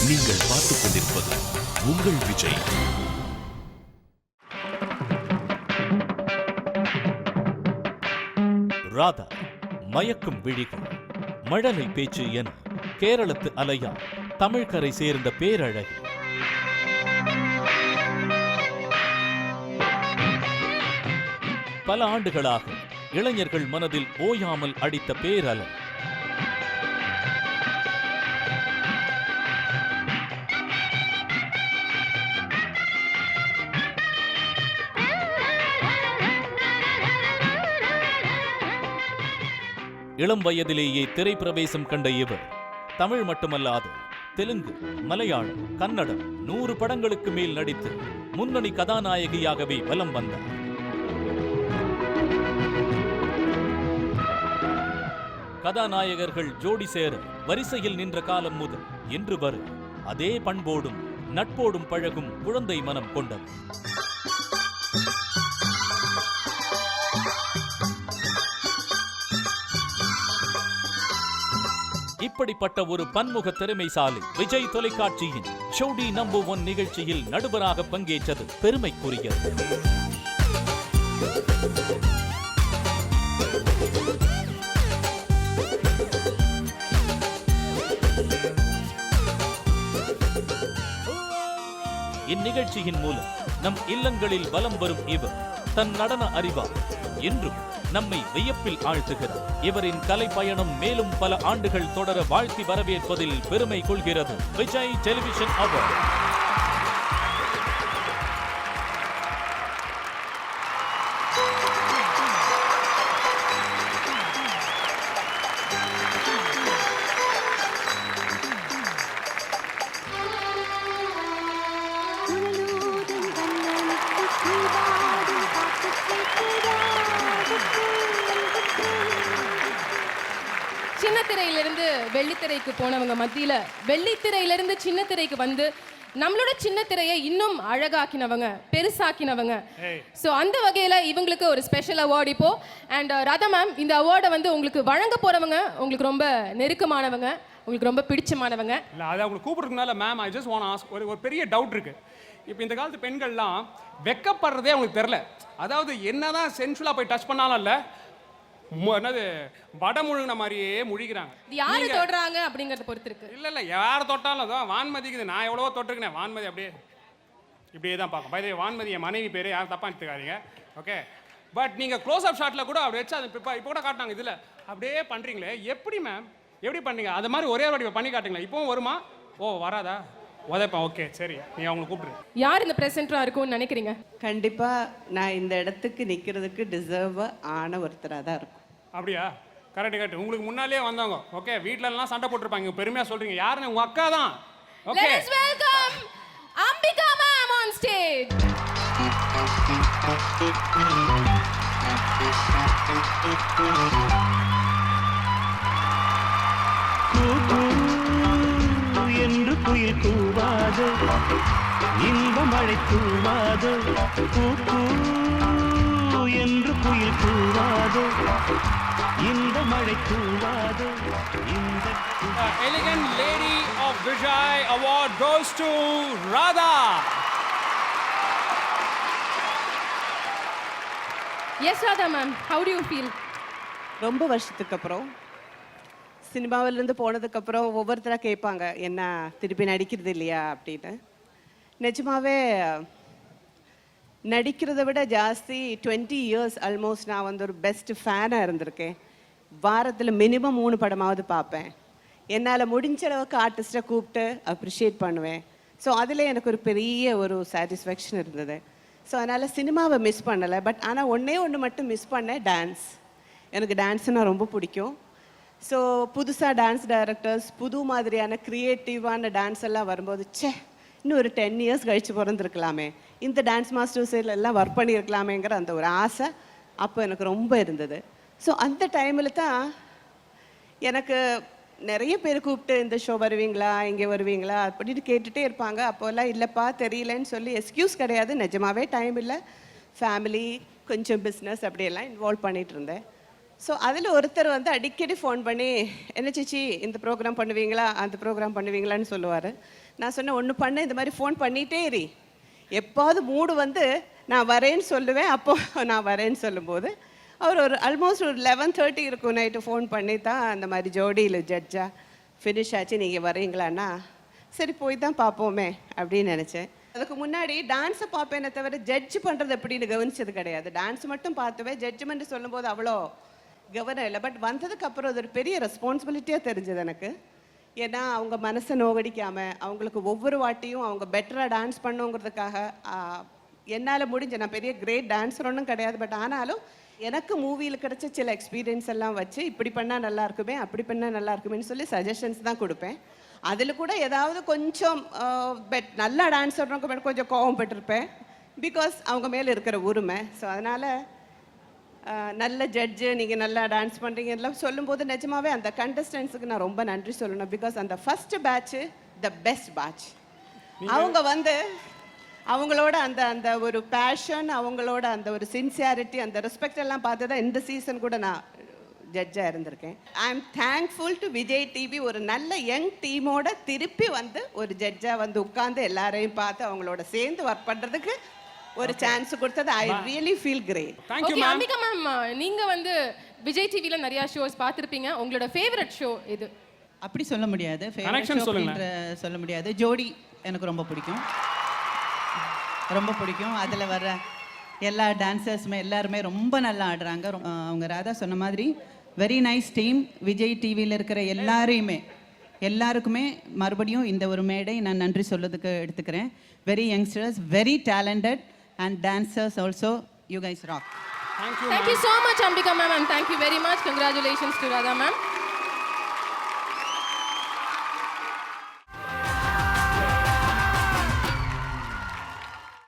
நீங்கள் பார்த்துக் கொண்டிருப்பது உங்கள் விஜய். ராதா, மயக்கும் விழிகள், மழலை பேச்சு என கேரளத்து அலையா தமிழ்கரை சேர்ந்த பேரழகி. பல ஆண்டுகளாக இளைஞர்கள் மனதில் ஓயாமல் அடித்த பேரலை. இளம் வயதிலேயே திரைப்பிரவேசம் கண்ட இவர் தமிழ் மட்டுமல்லாது தெலுங்கு, மலையாளம், கன்னடம் 100 படங்களுக்கு மேல் நடித்து முன்னணி கதாநாயகியாகவே வலம் வந்தார். கதாநாயகர்கள் ஜோடி சேர வரிசையில் நின்ற காலம் முதல் இன்று வரை அதே பண்போடும் நட்போடும் பழகும் குழந்தை மனம் கொண்டது. இப்படிப்பட்ட ஒரு பன்முக திறமைசாலி விஜய் தொலைக்காட்சியின் ஷோடி நம்பர் 1 நிகழ்ச்சியில் நடுவராக பங்கேற்றது பெருமைக்குரியது. இந்நிகழ்ச்சியின் மூலம் நம் இல்லங்களில் வலம் வரும் இவர் தன் நடன அறிவால் என்றும் நம்மை வியப்பில் ஆழ்த்துகிறார். இவரின் கலை பயணம் மேலும் பல ஆண்டுகள் தொடர வாழ்த்தி வரவேற்பதில் பெருமை கொள்கிறது விஜய் டெலிவிஷன் அவார்ட். சின்னத்திரையிலிருந்து வெள்ளித்திரைக்கு போனவங்க மத்தியில வெள்ளித்திரையிலிருந்து சின்னத்திரைக்கு வந்து நம்மளோட சின்னத்திரையை இன்னும் அழகாக்கினவங்க, பெருசாக்கினவங்க. ஸோ அந்த வகையில் இவங்களுக்கு ஒரு ஸ்பெஷல் அவார்டு இப்போ. அண்ட் ராதா மேம், இந்த அவார்டை வந்து உங்களுக்கு வழங்க போறவங்க உங்களுக்கு ரொம்ப நெருக்கமானவங்க, உங்களுக்கு ரொம்ப பிடிச்சமானவங்க. இல்லை, அதை உங்களுக்கு கூப்பிடுறதுனால ma'am I just want ask ஒரு பெரிய டவுட் இருக்கு. இப்போ இந்த காலத்து பெண்கள்லாம் வெக்கப்படுறதே அவங்களுக்கு தெரில. அதாவது என்னதான் சென்சுவலாக போய் டச் பண்ணாலும் இல்லை, என்னது வட முழுங்கின மாதிரியே முழிக்கிறாங்க. யாரு தொடுறாங்க அப்படிங்கறத பொறுத்து இருக்கு. இல்ல யாரை தொட்டாலும் தான் வான்மதிக்குது. நான் எவ்வளவோ தொட்டிருக்கேன். வான்மதி இப்படியே தான் பார்க்கும். பை வான்மதி என் மனைவி பேர், யாரும் தப்பா எடுத்துக்காதீங்க. ஓகே, பட் நீங்க க்ளோஸ் அப் ஷாட்ல கூட அப்படி வச்சு அது இப்போ கூட காட்டினாங்க. இதுல அப்படியே பண்றீங்களே, எப்படி மேம், எப்படி பண்ணீங்க? அது மாதிரி ஒரே வாட்டி பண்ணி காட்டுங்களா? இப்பவும் வருமா? ஓ வராதா? உதப்பா. ஓகே சரி, நீ அவங்களை கூப்பிடுங்க. யார் இந்த பிரசன்டரா இருக்கும்னு நினைக்கிறீங்க? கண்டிப்பா நான் இந்த இடத்துக்கு நிக்கிறதுக்கு டிசர்வ் ஆன ஒருத்தரா தான் இருக்கும். அப்படியா? கரெக்ட். உங்களுக்கு முன்னாலே வந்தாங்க. ஓகே, வீட்ல எல்லாம் சண்டை போட்டுருப்பாங்க. பெருமையா சொல்றீங்க. யாருன்னு? உங்க அக்கா தான். Okay, let's welcome Ambika ma'am on stage. என்று குயில் கூவாது, இன்ப மழை கூவாது, என்று குயில் கூவாது, இந்த மழை கூவாது. இந்த elegant lady of Vijay award goes to Radha. Yes Radha ma'am, how do you feel? ரொம்ப வருஷத்துக்கு அப்புறம் சினிமாவிலேருந்து போனதுக்கப்புறம் ஒவ்வொருத்தராக கேட்பாங்க, என்ன திருப்பி நடிக்கிறது இல்லையா அப்படின்னு. நிஜமாவே நடிக்கிறத விட ஜாஸ்தி 20 இயர்ஸ் ஆல்மோஸ்ட் நான் வந்து ஒரு பெஸ்ட் ஃபேனாக இருந்திருக்கேன். வாரத்தில் மினிமம் 3 படமாவது பார்ப்பேன். என்னால் முடிஞ்ச அளவுக்கு ஆர்டிஸ்ட்டை கூப்பிட்டு அப்ரிஷியேட் பண்ணுவேன். ஸோ அதில் எனக்கு ஒரு பெரிய ஒரு சாட்டிஸ்ஃபேக்ஷன் இருந்தது. ஸோ அதனால் சினிமாவை மிஸ் பண்ணலை. பட் ஆனால் ஒன்று மட்டும் மிஸ் பண்ணேன், டான்ஸ். எனக்கு டான்ஸுனால் ரொம்ப பிடிக்கும். ஸோ புதுசாக டான்ஸ் டைரக்டர்ஸ் புது மாதிரியான க்ரியேட்டிவான டான்ஸ் எல்லாம் வரும்போது, இன்னும் ஒரு 10 இயர்ஸ் கழித்து பிறந்திருக்கலாமே, இந்த டான்ஸ் மாஸ்டர்ஸ் எல்லாம் ஒர்க் பண்ணியிருக்கலாமேங்கிற அந்த ஒரு ஆசை அப்போ எனக்கு ரொம்ப இருந்தது. ஸோ அந்த டைமில் தான் எனக்கு நிறைய பேர் கூப்பிட்டு இந்த ஷோ வருவீங்களா, இங்கே வருவீங்களா அப்படின்னு கேட்டுகிட்டே இருப்பாங்க. அப்போல்லாம் இல்லைப்பா தெரியலன்னு சொல்லி எக்ஸ்கியூஸ் கிடையாது, நிஜமாகவே டைம் இல்லை, ஃபேமிலி கொஞ்சம் பிஸ்னஸ் அப்படியெல்லாம் இன்வால்வ் பண்ணிகிட்டு இருந்தேன். ஸோ அதில் ஒருத்தர் வந்து அடிக்கடி ஃபோன் பண்ணி என்ன சிச்சி இந்த ப்ரோக்ராம் பண்ணுவீங்களா அந்த ப்ரோக்ராம் பண்ணுவீங்களான்னு சொல்லுவார். நான் சொன்னேன் ஒன்று பண்ண இந்த மாதிரி ஃபோன் பண்ணிகிட்டே இரு, எப்பாவது மூடு வந்து நான் வரேன்னு சொல்லுவேன். அப்போ நான் வரேன்னு சொல்லும்போது அவர் ஒரு ஆல்மோஸ்ட் ஒரு 11:30 இருக்கும் நைட்டு ஃபோன் பண்ணி தான் அந்த மாதிரி ஜோடியில் ஜட்ஜாக ஃபினிஷ் ஆச்சு, நீங்கள் வரீங்களான்னா சரி போய் தான் பார்ப்போமே அப்படின்னு நினச்சேன். அதுக்கு முன்னாடி டான்ஸை பார்ப்பேனே தவிர ஜட்ஜ் பண்ணுறது எப்படின்னு கவனிச்சது கிடையாது. டான்ஸ் மட்டும் பார்த்துவேன், ஜட்ஜ்மெண்ட் சொல்லும்போது அவ்வளோ கவனம் இல்லை. பட் வந்ததுக்கப்புறம் அது ஒரு பெரிய ரெஸ்பான்சிபிலிட்டியாக தெரிஞ்சது எனக்கு. ஏன்னா அவங்க மனசை நோகடிக்காமல் அவங்களுக்கு ஒவ்வொரு வாட்டியும் அவங்க பெட்டராக டான்ஸ் பண்ணுங்கிறதுக்காக என்னால் முடிஞ்ச, நான் பெரிய கிரேட் டான்ஸர் ஒன்றும் கிடையாது, பட் ஆனாலும் எனக்கு மூவியில் கிடைச்ச சில எக்ஸ்பீரியன்ஸ் எல்லாம் வச்சு இப்படி பண்ணால் நல்லா இருக்குமே அப்படி பண்ணால் நல்லா இருக்குமேன்னு சொல்லி சஜஷன்ஸ் தான் கொடுப்பேன். அதில் கூட ஏதாவது கொஞ்சம் நல்லா டான்ஸ் ஆடுறவங்க கொஞ்சம் கோவம் பெற்றிருப்பேன், பிகாஸ் அவங்க மேலே இருக்கிற உரிமை. ஸோ அதனால் நல்ல ஜட்ஜு, நீங்கள் நல்லா டான்ஸ் பண்ணுறீங்க எல்லாம் சொல்லும்போது நிஜமாவே அந்த கண்டஸ்டன்ஸுக்கு நான் ரொம்ப நன்றி சொல்லணும். பிகாஸ் அந்த first batch the best batch. அவங்க வந்து அவங்களோட அந்த அந்த ஒரு பேஷன், அவங்களோட அந்த ஒரு சின்சியாரிட்டி, அந்த ரெஸ்பெக்ட் எல்லாம் பார்த்து தான் இந்த சீசன் கூட நான் ஜட்ஜாக இருந்திருக்கேன். I am thankful to Vijay TV, ஒரு நல்ல யங் டீமோட திருப்பி வந்து ஒரு ஜட்ஜாக வந்து உட்கார்ந்து எல்லாரையும் பார்த்து அவங்களோட சேர்ந்து ஒர்க் பண்ணுறதுக்கு ஒரு சான்ஸ் கொடுத்தது. I really feel great. Thank you okay ma'am. Ambika ma'am, நீங்க வந்து விஜய் டிவில நிறைய ஷோஸ் பார்த்திருப்பீங்க. உங்களோட ஃபேவரட் ஷோ இது? அப்படி சொல்ல முடியாது, Connection சொல்லுங்க. சொல்ல முடியாது. ஜோடி எனக்கு ரொம்ப பிடிக்கும், ரொம்ப பிடிக்கும். அதில் வர எல்லா டான்சர்ஸுமே எல்லாருமே ரொம்ப நல்லா ஆடுறாங்க. அவங்க ராதா சொன்ன மாதிரி வெரி நைஸ் டீம். விஜய் டிவியில் இருக்கிற எல்லாருக்குமே மறுபடியும் இந்த ஒரு மேடை நான் நன்றி சொல்லதுக்கு எடுத்துக்கிறேன். Very youngsters, very talented and dancers also. You guys rock. Thank you Thank you so much Ambika ma'am, and thank you very much. Congratulations to Radha ma'am.